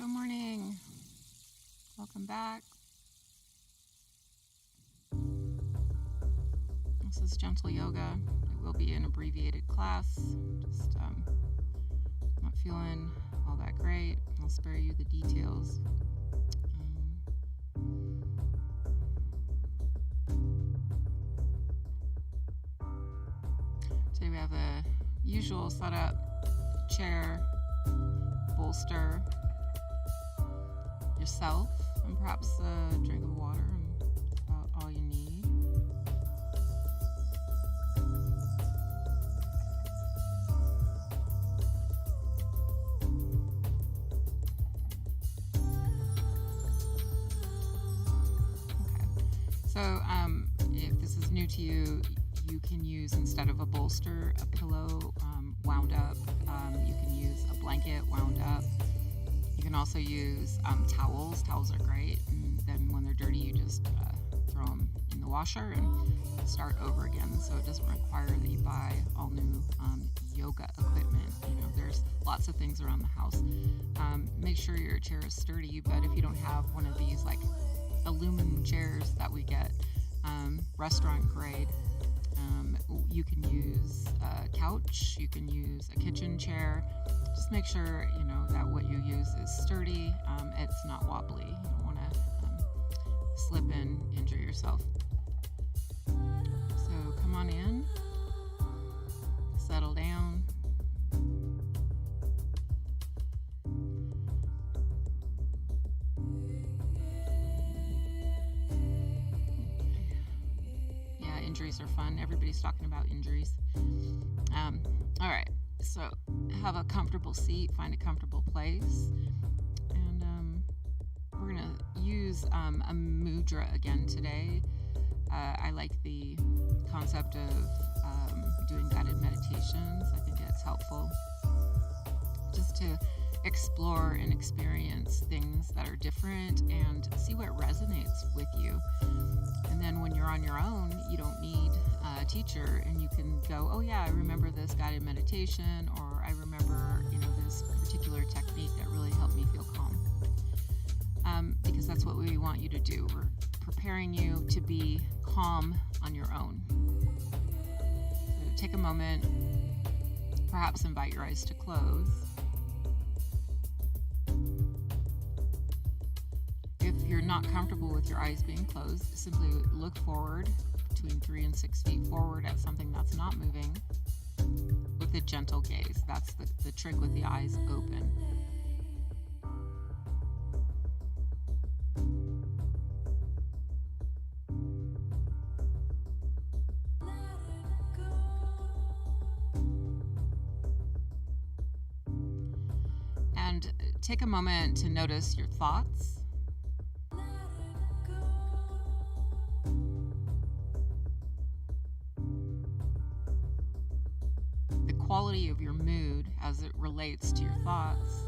Good morning. Welcome back. This is Gentle Yoga. It will be an abbreviated class. Just not feeling all that great. I'll spare you the details. Today we have a usual setup: chair, bolster, yourself, and perhaps a drink of water, and that's about all you need. Okay, so if this is new to you, you can use, instead of a bolster, a pillow wound up. You can use a blanket wound up. You can also use towels. Towels are great, and then when they're dirty, you just throw them in the washer and start over again. So it doesn't require that you buy all new yoga equipment. There's lots of things around the house. Make sure your chair is sturdy, but if you don't have one of these like aluminum chairs that we get, restaurant grade, you can use a couch, you can use a kitchen chair. Just make sure that what you use is sturdy, it's not wobbly. You don't want to slip and injure yourself. So come on in, settle down. Injuries are fun. Everybody's talking about injuries. All right, so have a comfortable seat, find a comfortable place, and we're gonna use a mudra again today. I like the concept of doing guided meditations. I think it's helpful just to explore and experience things that are different and see what resonates with you. And then when you're on your own, you don't need a teacher, and you can go, oh yeah, I remember this guided meditation, or I remember, this particular technique that really helped me feel calm. Because that's what we want you to do. We're preparing you to be calm on your own. So take a moment, perhaps invite your eyes to close. If you're not comfortable with your eyes being closed, simply look forward, between 3 and 6 feet forward, at something that's not moving with a gentle gaze. That's the trick with the eyes open. And take a moment to notice your thoughts. Quality of your mood as it relates to your thoughts.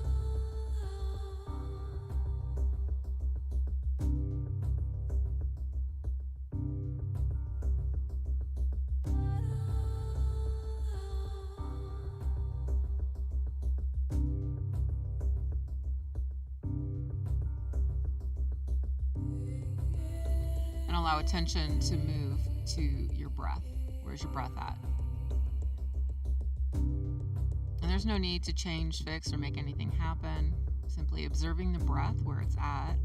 And allow attention to move to your breath. Where's your breath at? And there's no need to change, fix, or make anything happen. Simply observing the breath where it's at.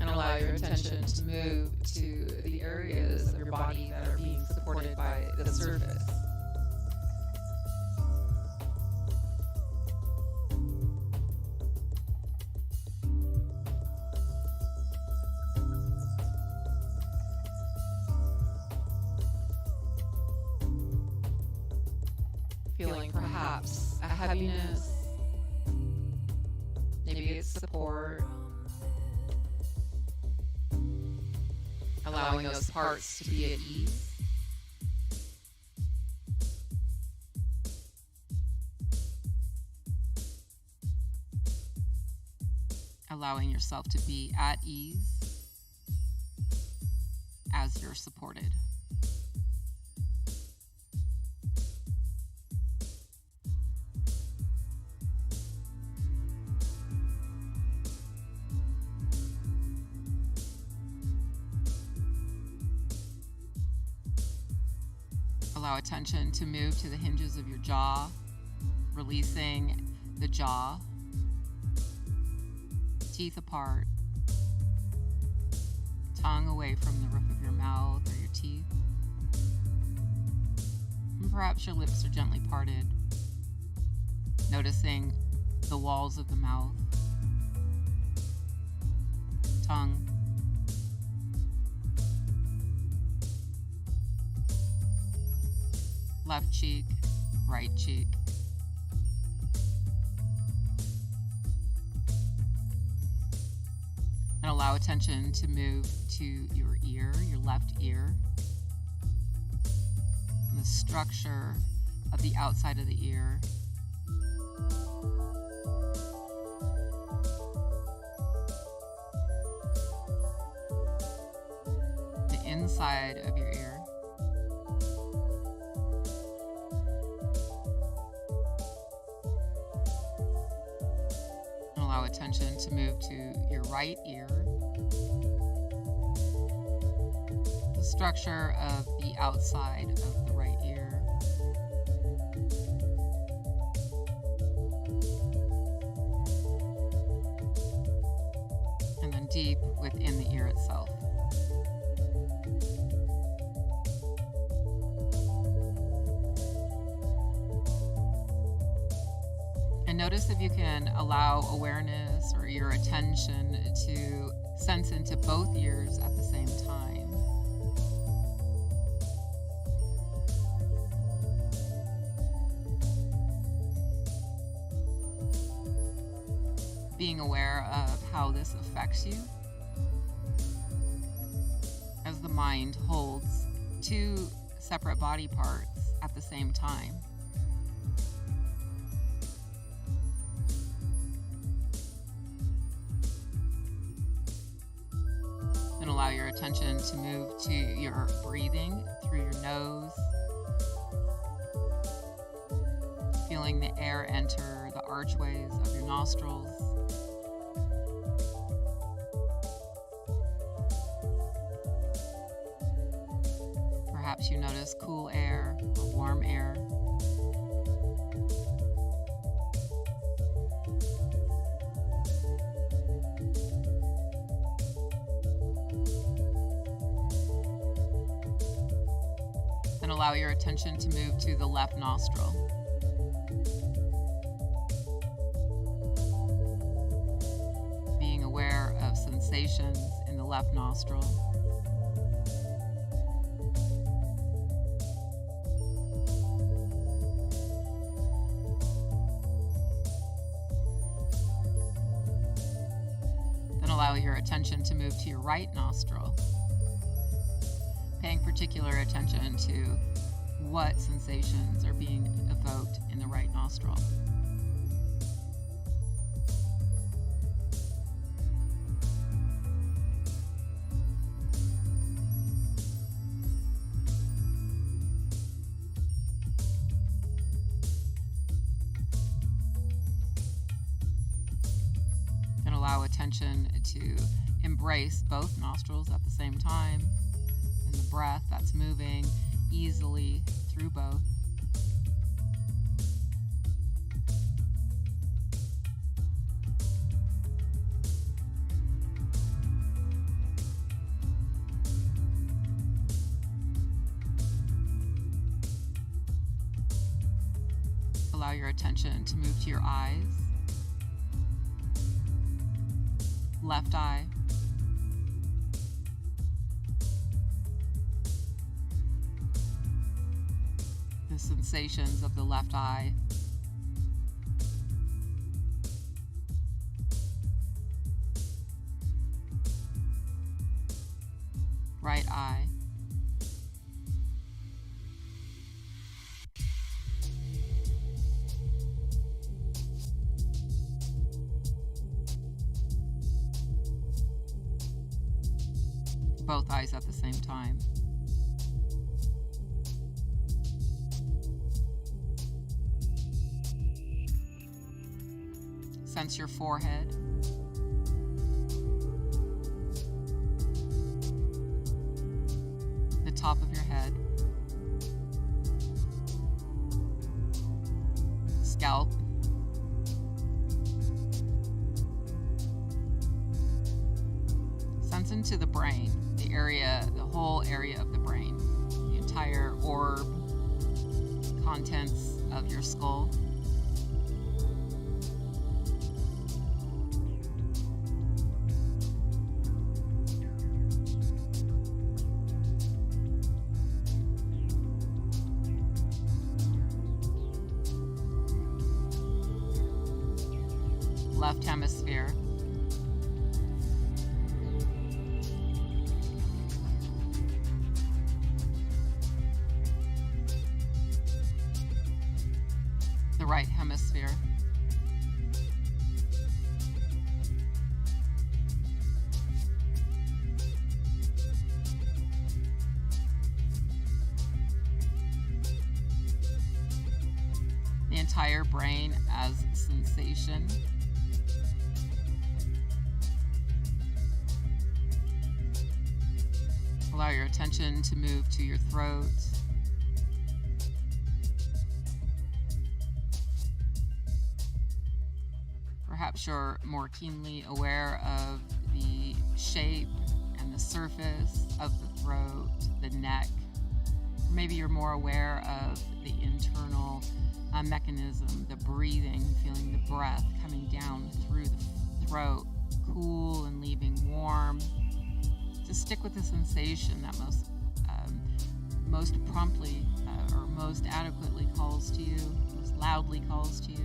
Allow your attention to move to the areas of your body that are being supported by the surface. Feeling perhaps a heaviness, maybe it's support. Allowing those parts to be at ease. allowing yourself to be at ease as you're supported. Allow attention to move to the hinges of your jaw, releasing the jaw, teeth apart, tongue away from the roof of your mouth or your teeth. And perhaps your lips are gently parted, noticing the walls of the mouth, tongue, left cheek, right cheek. And allow attention to move to your ear, your left ear, and the structure of the outside of the ear. The inside of your ear. Allow attention to move to your right ear, the structure of the outside of the right ear, and then deep within the ear itself. Notice if you can allow awareness or your attention to sense into both ears at the same time. Being aware of how this affects you as the mind holds two separate body parts at the same time. Allow your attention to move to your breathing through your nose, feeling the air enter the archways of your nostrils, perhaps you notice cool air or warm air. Allow your attention to move to the left nostril. Being aware of sensations in the left nostril. Then allow your attention to move to your right nostril. Paying particular attention to what sensations are being evoked in the right nostril. And allow attention to embrace both nostrils at the same time. And the breath that's moving easily through both. Allow your attention to move to your eyes. Left eye. The sensations of the left eye. Right eye. both eyes at the same time. Sense your forehead. The top of your head. Scalp. Sense into the brain, the whole area of the brain, the entire orb, contents of your skull. Left hemisphere. The right hemisphere. The entire brain as sensation. Allow your attention to move to your throat. Perhaps you're more keenly aware of the shape and the surface of the throat, the neck. Maybe you're more aware of the internal mechanism, the breathing, feeling the breath coming down through the throat, cool and leaving warm. Just stick with the sensation that most promptly or most adequately calls to you, most loudly calls to you.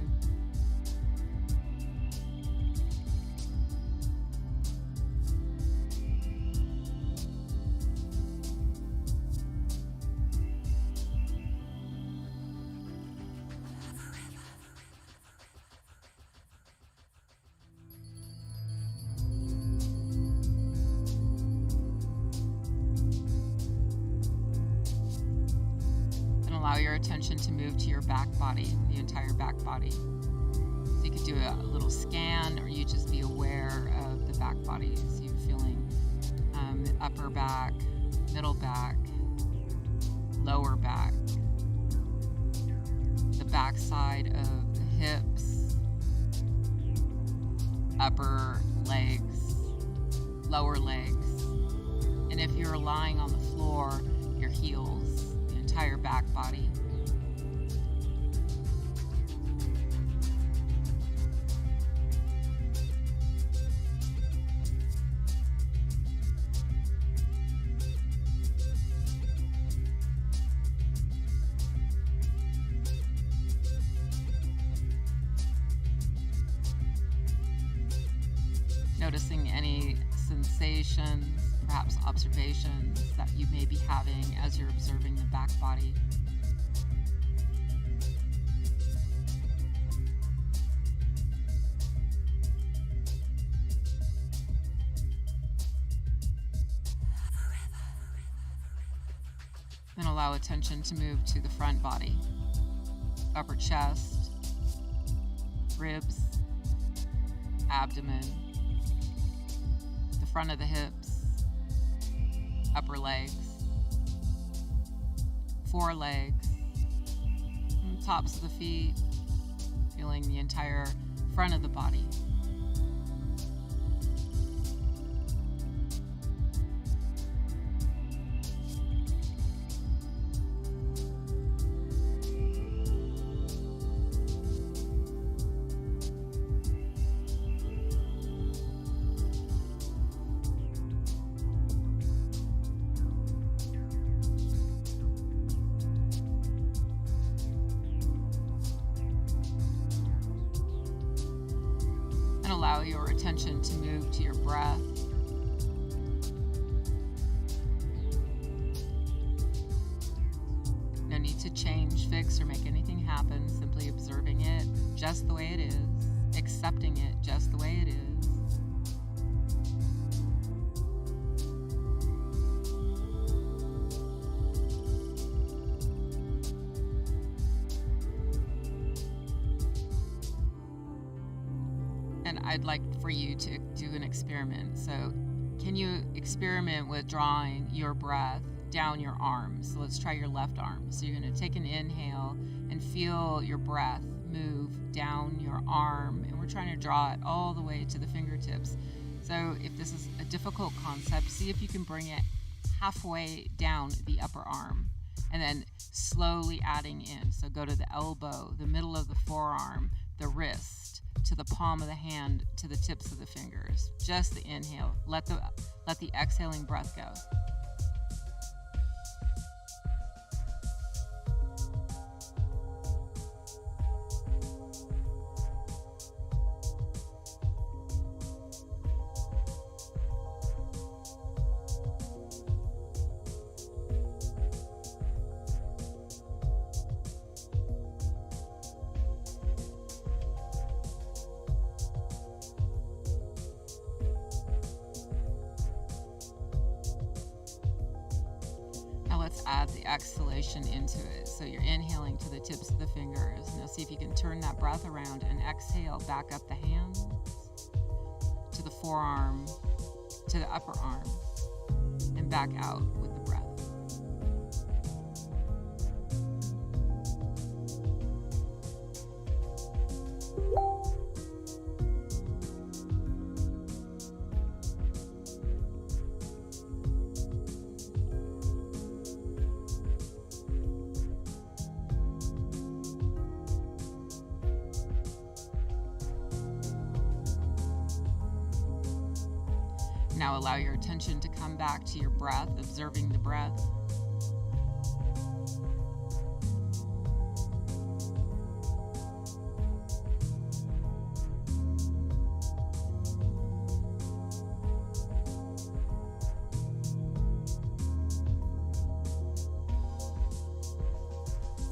Allow your attention to move to your back body, the entire back body. So you could do a little scan, or you just be aware of the back body. So you're feeling the upper back, middle back, lower back, the back side of the hips, upper legs, lower legs, and if you're lying on the floor, your heels, the entire back body. Noticing any sensations, perhaps observations that you may be having as you're observing the back body. Then allow attention to move to the front body, upper chest, ribs, abdomen, the front of the hips, upper legs, forelegs, and the tops of the feet, feeling the entire front of the body. Allow your attention to move to your breath. No need to change, fix, or make anything happen. Simply observing it just the way it is, accepting it just the way it is. And I'd like for you to do an experiment. So can you experiment with drawing your breath down your arms? So let's try your left arm. So you're going to take an inhale and feel your breath move down your arm. And we're trying to draw it all the way to the fingertips. So if this is a difficult concept, see if you can bring it halfway down the upper arm and then slowly adding in. So go to the elbow, the middle of the forearm, the wrist, to the palm of the hand, to the tips of the fingers. Just the inhale. Let the exhaling breath go. Let's add the exhalation into it. So you're inhaling to the tips of the fingers. Now see if you can turn that breath around and exhale back up the hands, to the forearm, to the upper arm, and back out with the breath. Now allow your attention to come back to your breath, observing the breath.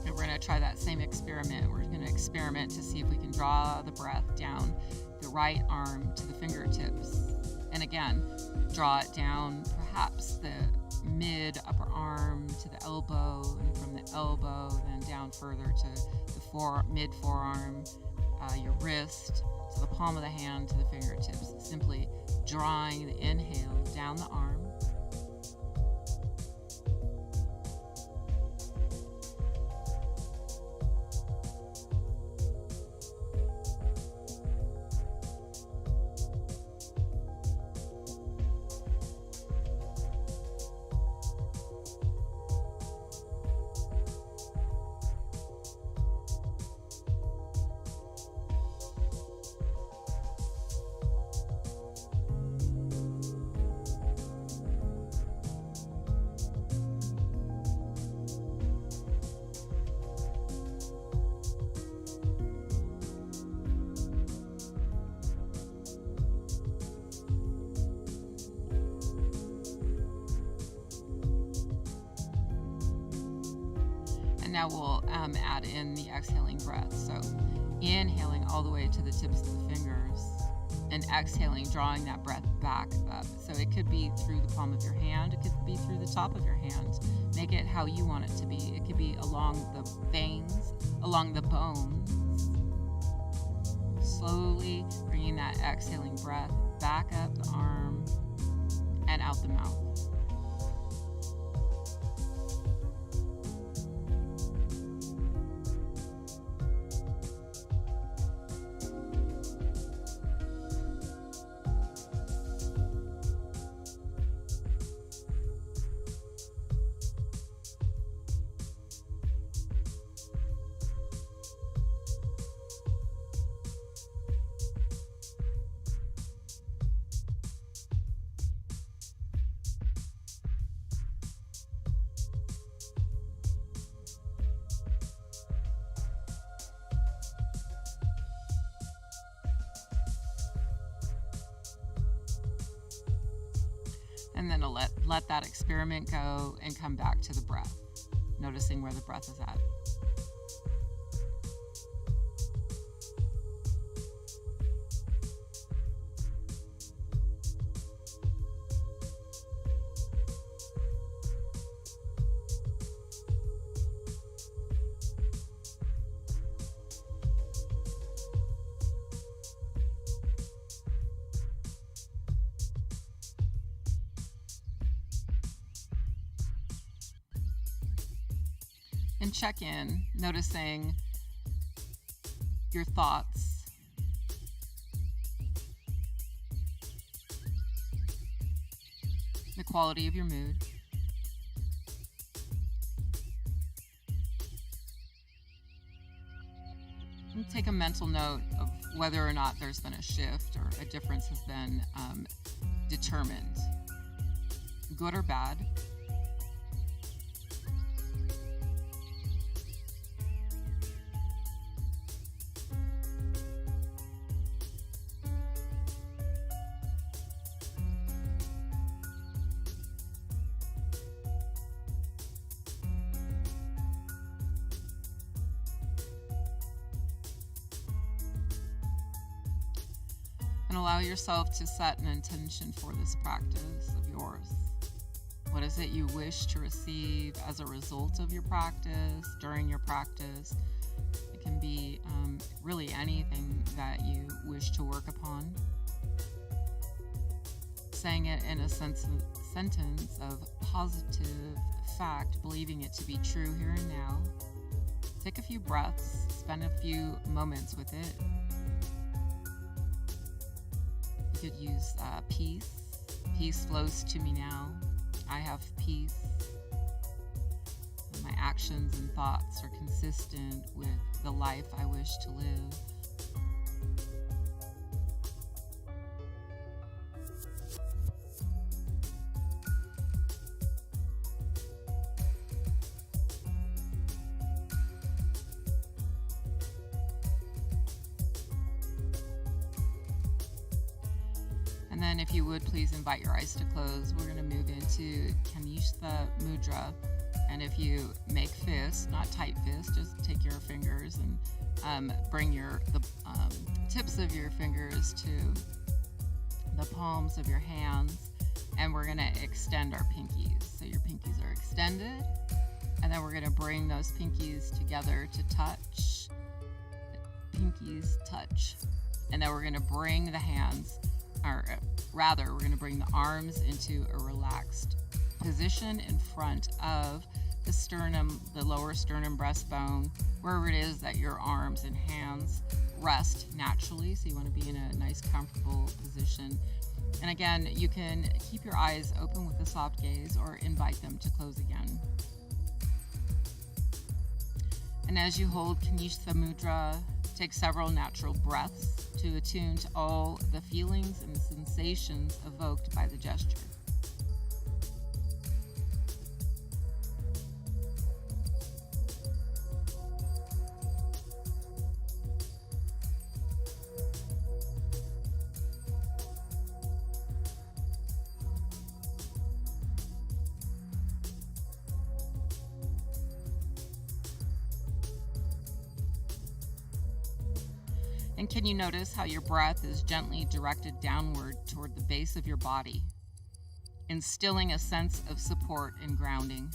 And we're going to try that same experiment. We're going to experiment to see if we can draw the breath down the right arm to the fingertips. And again, draw it down perhaps the mid upper arm to the elbow, and from the elbow then down further to the mid forearm, your wrist, to the palm of the hand, to the fingertips. Simply drawing the inhale down the arm. And now we'll add in the exhaling breath. So inhaling all the way to the tips of the fingers and exhaling, drawing that breath back up. So it could be through the palm of your hand. It could be through the top of your hand. Make it how you want it to be. It could be along the veins, along the bones. Slowly bringing that exhaling breath back up the arm and out the mouth. And then let that experiment go and come back to the breath, noticing where the breath is at. And check in, noticing your thoughts, the quality of your mood. And take a mental note of whether or not there's been a shift or a difference has been determined, good or bad. And allow yourself to set an intention for this practice of yours. What is it you wish to receive as a result of your practice, during your practice? It can be really anything that you wish to work upon. Saying it in a sentence of positive fact, believing it to be true here and now. Take a few breaths, spend a few moments with it. You could use peace. Peace flows to me now. I have peace. And my actions and thoughts are consistent with the life I wish to live. And then if you would please invite your eyes to close. We're going to move into Canister Mudra. And if you make fists, not tight fists, just take your fingers and bring the tips of your fingers to the palms of your hands. And we're going to extend our pinkies. So your pinkies are extended. And then we're going to bring those pinkies together to touch. Pinkies touch. And then we're going to bring the hands, or rather, we're going to bring the arms into a relaxed position in front of the sternum, the lower sternum breastbone, wherever it is that your arms and hands rest naturally. So you want to be in a nice, comfortable position. And again, you can keep your eyes open with a soft gaze or invite them to close again. And as you hold Canister Mudra, take several natural breaths to attune to all the feelings and sensations evoked by the gesture. And can you notice how your breath is gently directed downward toward the base of your body, instilling a sense of support and grounding?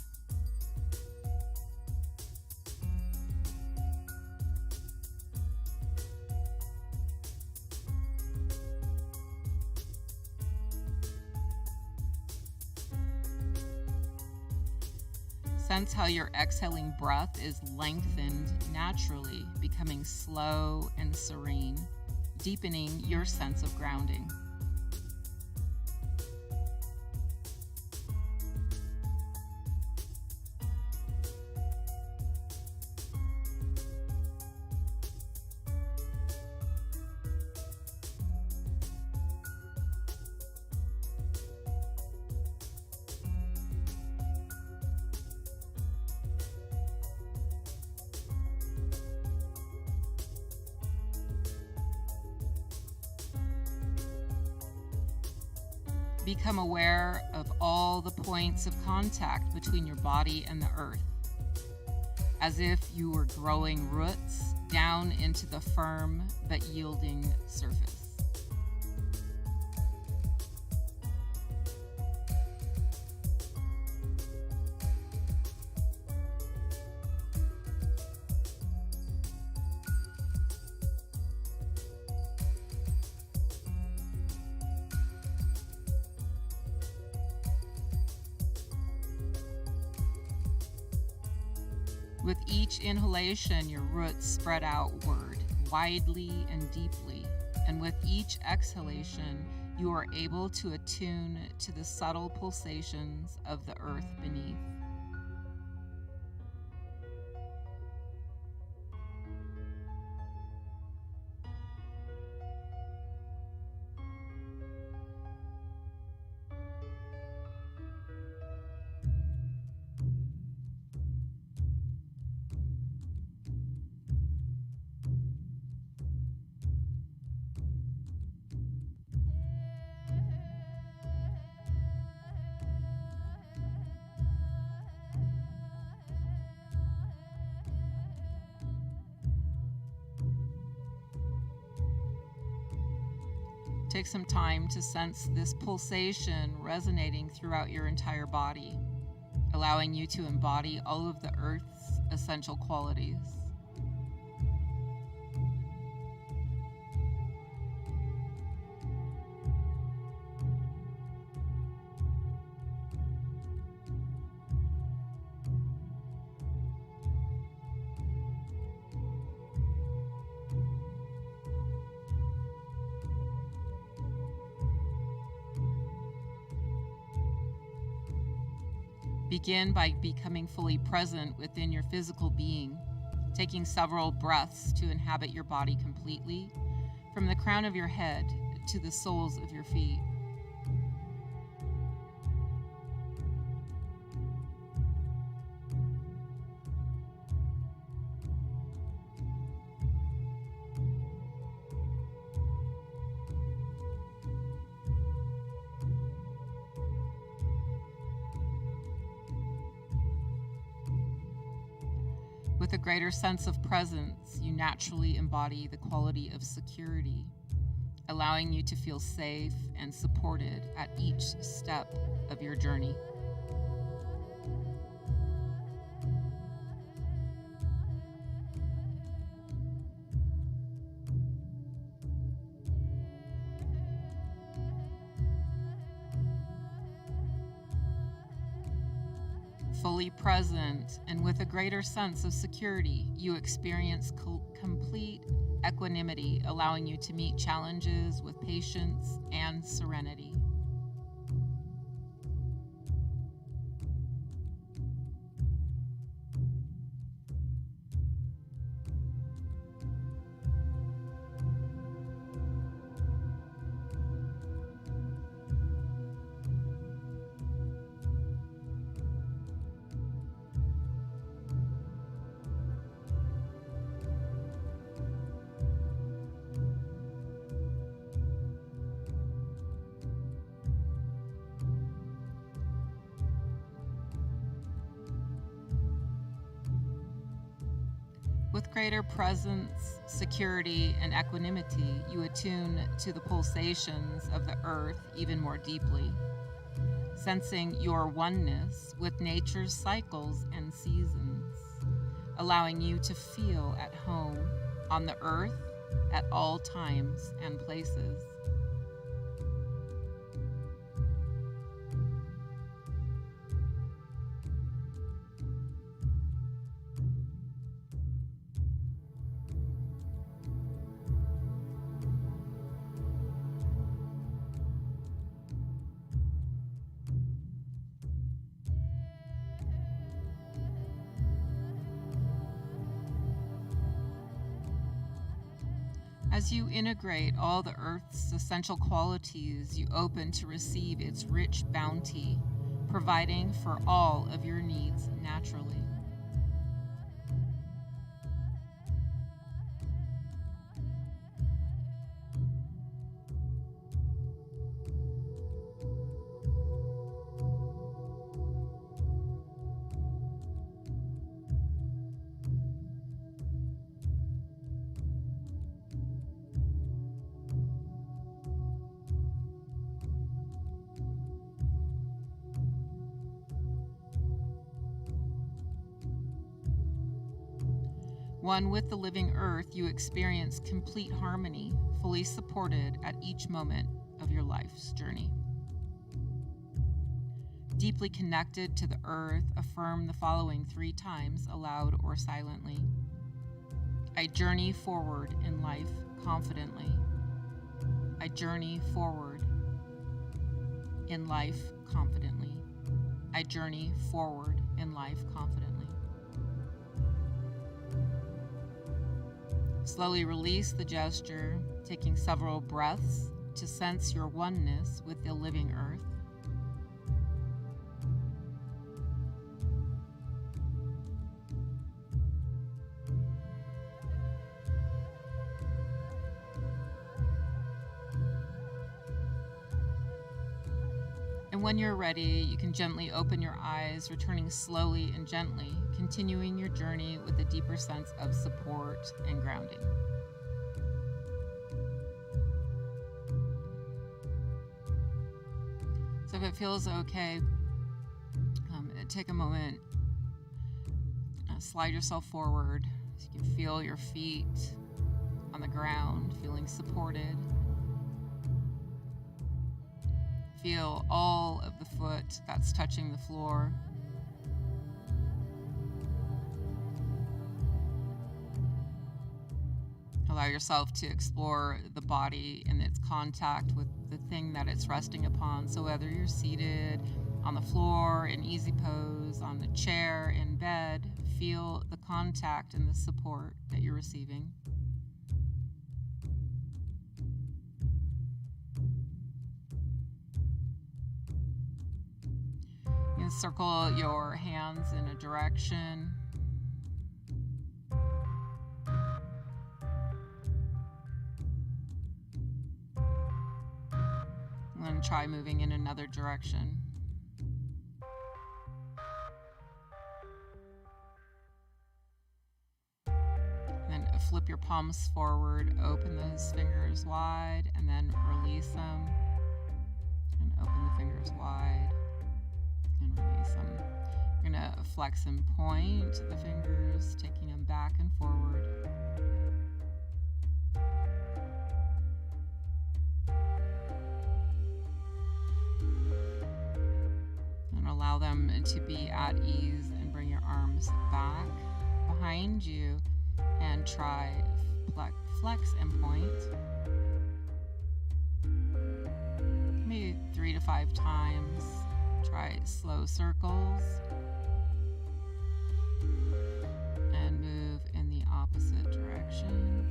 Sense how your exhaling breath is lengthened naturally, becoming slow and serene, deepening your sense of grounding. Become aware of all the points of contact between your body and the earth, as if you were growing roots down into the firm but yielding surface. With each inhalation, your roots spread outward, widely and deeply. And with each exhalation, you are able to attune to the subtle pulsations of the earth beneath. Take some time to sense this pulsation resonating throughout your entire body, allowing you to embody all of the earth's essential qualities. Begin by becoming fully present within your physical being, taking several breaths to inhabit your body completely, from the crown of your head to the soles of your feet. With a greater sense of presence, you naturally embody the quality of security, allowing you to feel safe and supported at each step of your journey. Fully present and with a greater sense of security, you experience complete equanimity, allowing you to meet challenges with patience and serenity. With greater presence, security, and equanimity, you attune to the pulsations of the earth even more deeply, sensing your oneness with nature's cycles and seasons, allowing you to feel at home on the earth at all times and places. As you integrate all the earth's essential qualities, you open to receive its rich bounty, providing for all of your needs naturally. One with the living earth, you experience complete harmony, fully supported at each moment of your life's journey. Deeply connected to the earth, affirm the following 3 times, aloud or silently. I journey forward in life confidently. I journey forward in life confidently. I journey forward in life confidently. Slowly release the gesture, taking several breaths to sense your oneness with the living earth. And when you're ready, you can gently open your eyes, returning slowly and gently, continuing your journey with a deeper sense of support and grounding. So if it feels okay, take a moment, slide yourself forward so you can feel your feet on the ground, feeling supported. Feel all of the foot that's touching the floor. Allow yourself to explore the body and its contact with the thing that it's resting upon. So whether you're seated on the floor in easy pose, on the chair, in bed, feel the contact and the support that you're receiving. Circle your hands in a direction. And then try moving in another direction. Then flip your palms forward, open those fingers wide, and then release them. And open the fingers wide. And release them. You're going to flex and point the fingers, taking them back and forward. And allow them to be at ease, and bring your arms back behind you and try flex and point. Maybe 3 to 5 times. Try slow circles and move in the opposite direction,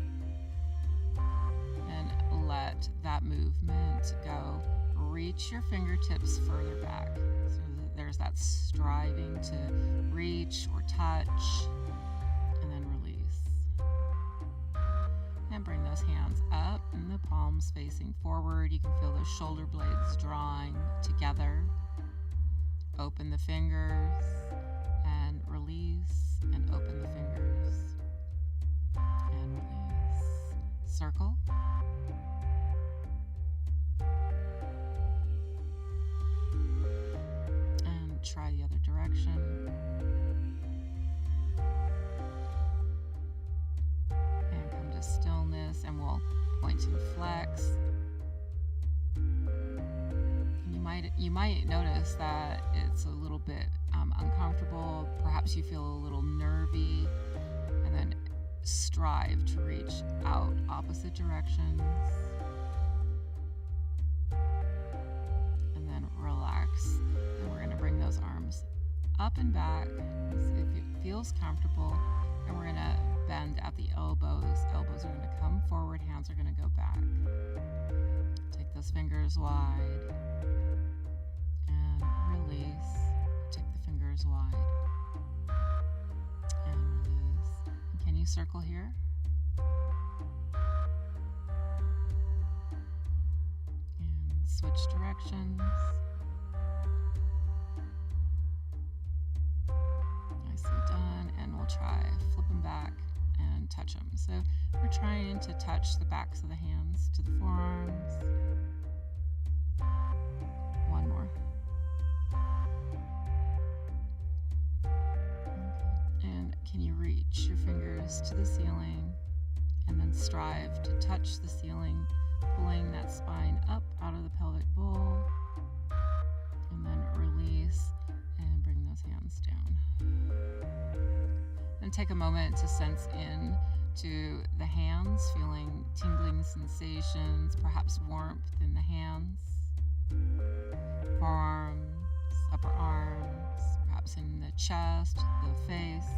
and let that movement go. Reach your fingertips further back, so that there's that striving to reach or touch, and then release. And bring those hands up and the palms facing forward. You can feel those shoulder blades drawing together. Open the fingers and release, and open the fingers and release. Circle. And try the other direction. And come to stillness, and we'll point and flex. You might notice that it's a little bit uncomfortable. Perhaps you feel a little nervy, and then strive to reach out opposite directions, and then relax. And we're going to bring those arms up and back if it feels comfortable, and we're going to bend at the elbows. Elbows are going to come forward, hands are going to go back. Take those fingers wide. Release. Take the fingers wide. And release. And can you circle here? And switch directions. Nicely done. And we'll try flip them back and touch them. So we're trying to touch the backs of the hands to the forearms. One more. Can you reach your fingers to the ceiling, and then strive to touch the ceiling, pulling that spine up out of the pelvic bowl, And then release and bring those hands down. Then take a moment to sense in to the hands, feeling tingling sensations, perhaps warmth in the hands, forearms, upper arms, perhaps in the chest, the face.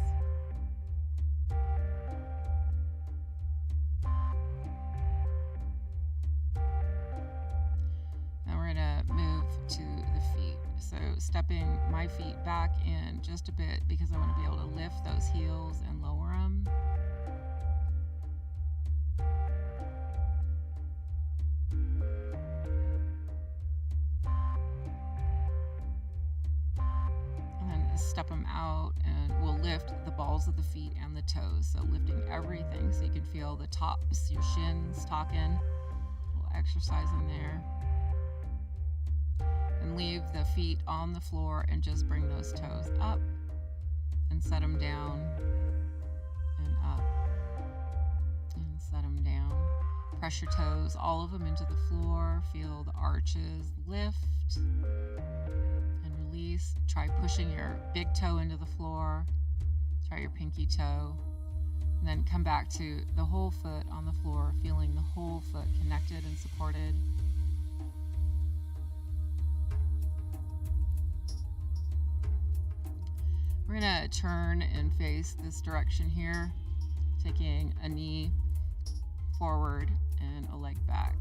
Now we're going to move to the feet. So stepping my feet back in just a bit because I want to be able to lift those heels and lower them. Step them out, and we'll lift the balls of the feet and the toes. So lifting everything so you can feel the tops, your shins talking. A little exercise in there. And leave the feet on the floor and just bring those toes up and set them down and up and set them down. Press your toes, all of them into the floor. Feel the arches lift. Release. Try pushing your big toe into the floor. Try your pinky toe. And then come back to the whole foot on the floor, feeling the whole foot connected and supported. We're going to turn and face this direction here, taking a knee forward and a leg back.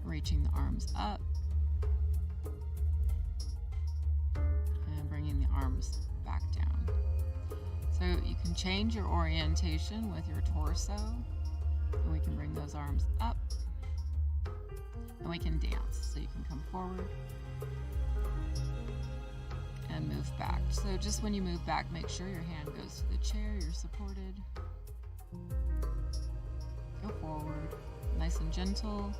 Reaching the arms up and bringing the arms back down. So you can change your orientation with your torso, and we can bring those arms up, and we can dance. So you can come forward and move back. So just when you move back, make sure your hand goes to the chair, you're supported. Go forward, nice and gentle.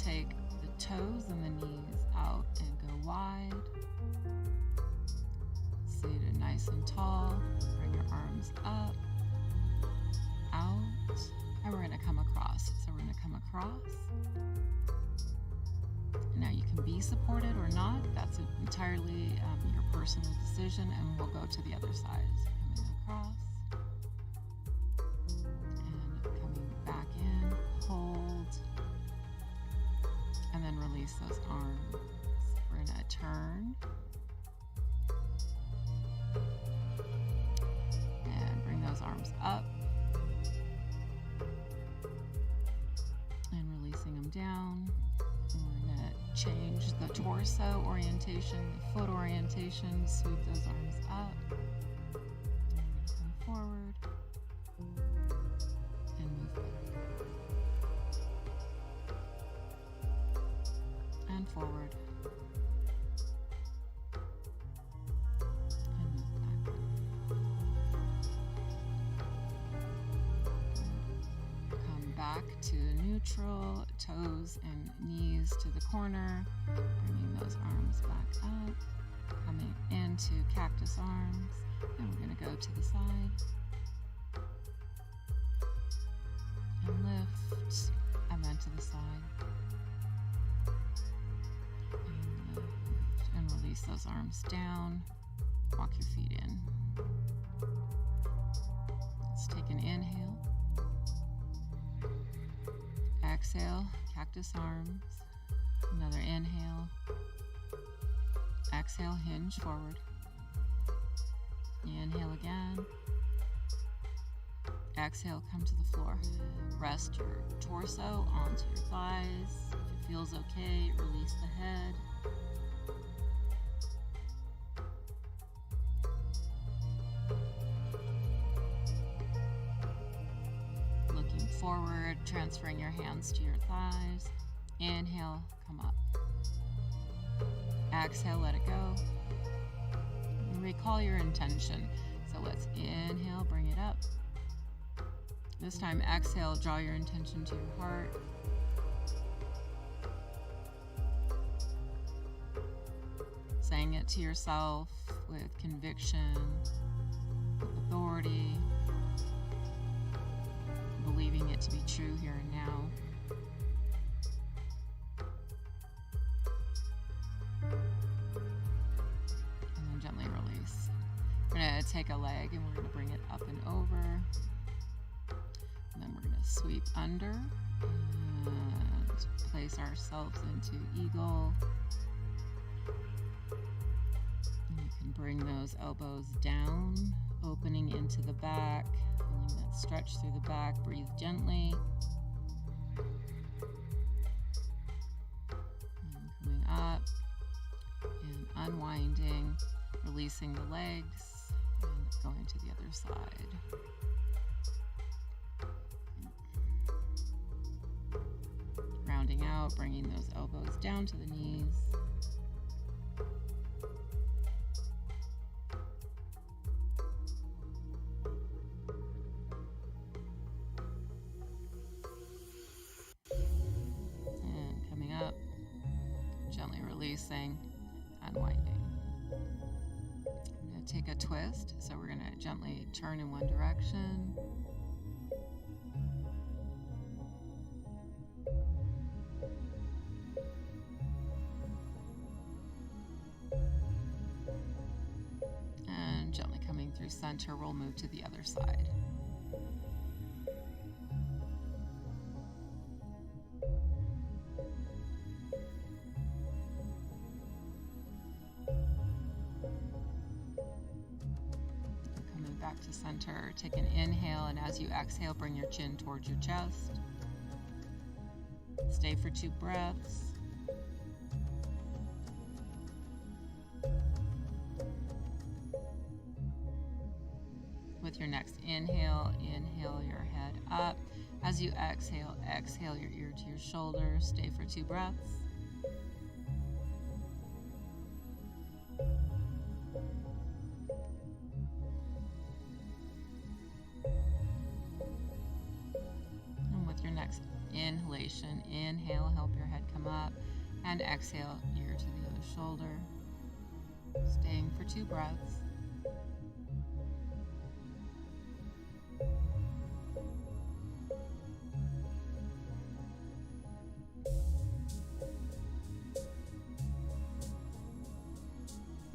Take the toes and the knees out and go wide. Seated nice and tall. Bring your arms up, out, and we're going to come across. So we're going to come across. Now you can be supported or not. That's entirely your personal decision, and we'll go to the other side. So coming across and coming back in. Hold. And then release those arms. We're going to turn and bring those arms up and releasing them down. And we're going to change the torso orientation, the foot orientation, sweep those arms up. And we're going to come forward and move back. And forward and move back. Come back to neutral, toes and knees to the corner, bringing those arms back up, coming into cactus arms, and we're going to go to the side and lift, and then to the side. And release those arms down. Walk your feet in. Let's take an inhale. Exhale, cactus arms. Another inhale. Exhale, hinge forward. Inhale again. Exhale, come to the floor. Rest your torso onto your thighs. If it feels okay, release the head. Looking forward, transferring your hands to your thighs. Inhale, come up. Exhale, let it go. And recall your intention. So let's inhale, bring it up. This time, exhale, draw your intention to your heart. it to yourself with conviction, with authority, believing it to be true here and now. And then gently release. We're going to take a leg and we're going to bring it up and over. And then we're going to sweep under and place ourselves into eagle. And you can bring those elbows down, opening into the back, feeling that stretch through the back. Breathe gently. And coming up and unwinding, releasing the legs and going to the other side. Rounding out, bringing those elbows down to the knees. And coming up, gently releasing, unwinding. I'm going to take a twist, so we're going to gently turn in one direction. And gently coming through center, we'll move to the other side. Back to center. Take an inhale, and as you exhale, bring your chin towards your chest. Stay for 2 breaths. With your next inhale, inhale your head up. As you exhale, exhale your ear to your shoulder. Stay for 2 breaths. Next inhalation, inhale, help your head come up, and exhale, ear to the other shoulder. Staying for 2 breaths.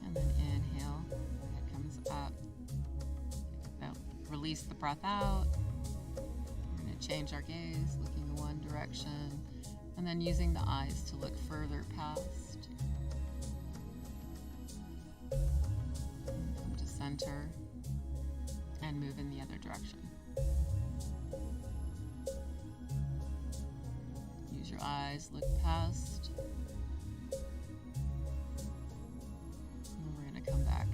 And then inhale, head comes up. Now release the breath out. Change our gaze, looking in one direction, and then using the eyes to look further past. Come to center and move in the other direction. Use your eyes, look past. And we're going to come back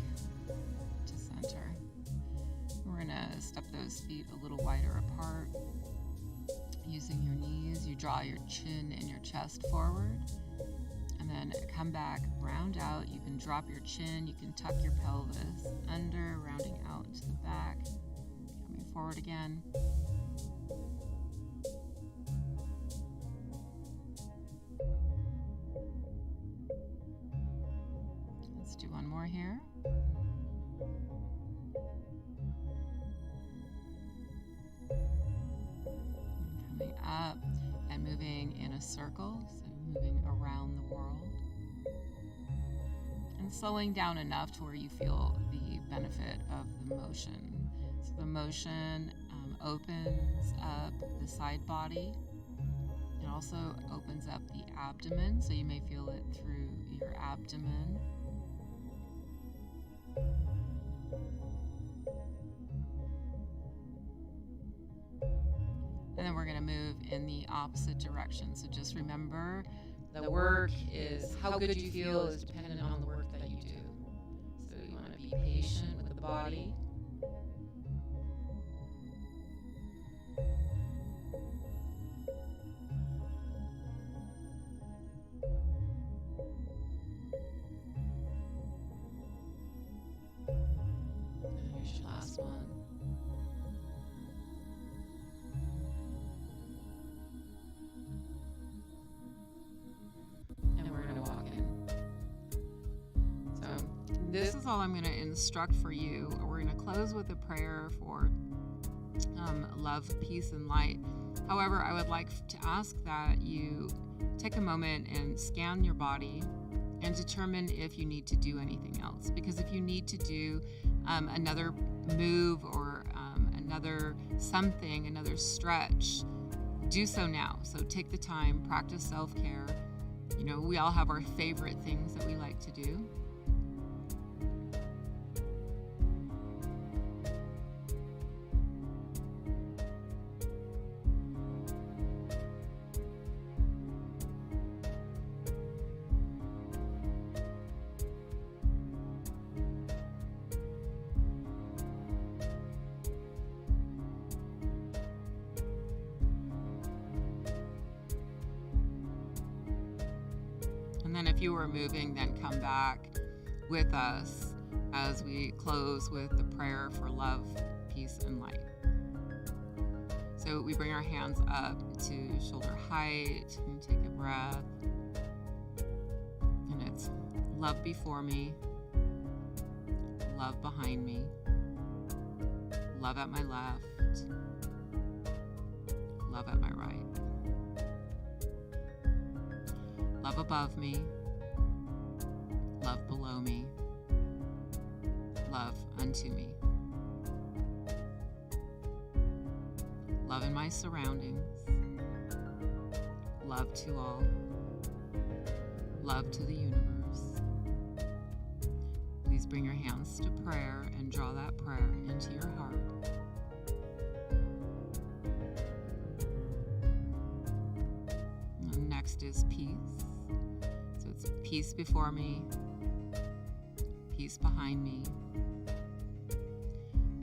to center. We're going to step those feet a little wider apart. Using your knees, you draw your chin and your chest forward, and then come back, round out. You can drop your chin, you can tuck your pelvis under, rounding out into the back, coming forward again. Let's do one more here. Up and moving in a circle, so moving around the world, and slowing down enough to where you feel the benefit of the motion. So the motion opens up the side body. It also opens up the abdomen, so you may feel it through your abdomen. And then we're going to move in the opposite direction. So just remember, the work is, how good you feel is dependent on the work that you do. So you want to be patient with the body. And here's your last one. this is all I'm going to instruct for you. We're going to close with a prayer for love, peace, and light. However, I would like to ask that you take a moment and scan your body and determine if you need to do anything else. Because if you need to do another move or another something, another stretch, do so now. So take the time, practice self-care. You know, we all have our favorite things that we like to do. And then if you were moving, then come back with us as we close with the prayer for love, peace, and light. So we bring our hands up to shoulder height and take a breath. And it's love before me, love behind me, love at my left, love at my right. Love above me, love below me, love unto me. Love in my surroundings, love to all, love to the universe. Please bring your hands to prayer and draw that prayer into your heart. And next is peace. So it's peace before me, peace behind me,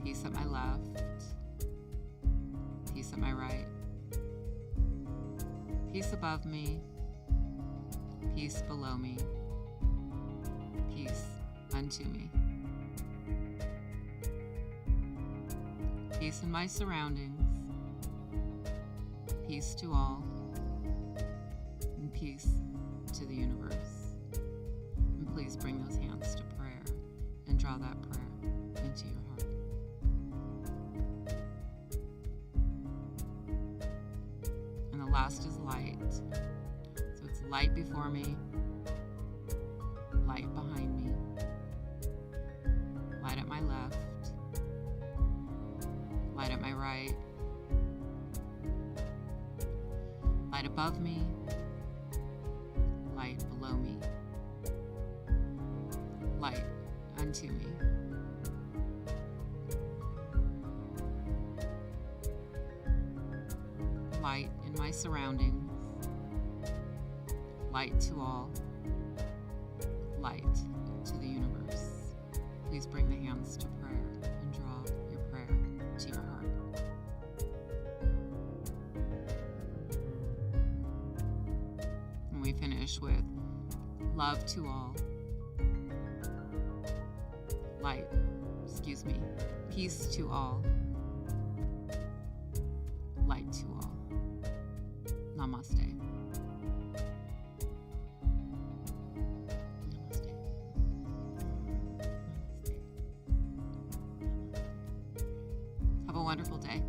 peace at my left, peace at my right, peace above me, peace below me, peace unto me. Peace in my surroundings, peace to all, and peace to the universe. And please bring those hands to prayer and draw that prayer into your heart. And the last is light. So it's light before me, light behind me, light at my left, light at my right, light above me, light below me, light unto me. Light in my surroundings, light to all, light to the universe. Please bring the hands to prayer and draw your prayer to your heart. And we finish with love to all, peace to all, light to all. Namaste. Namaste. Namaste. Have a wonderful day.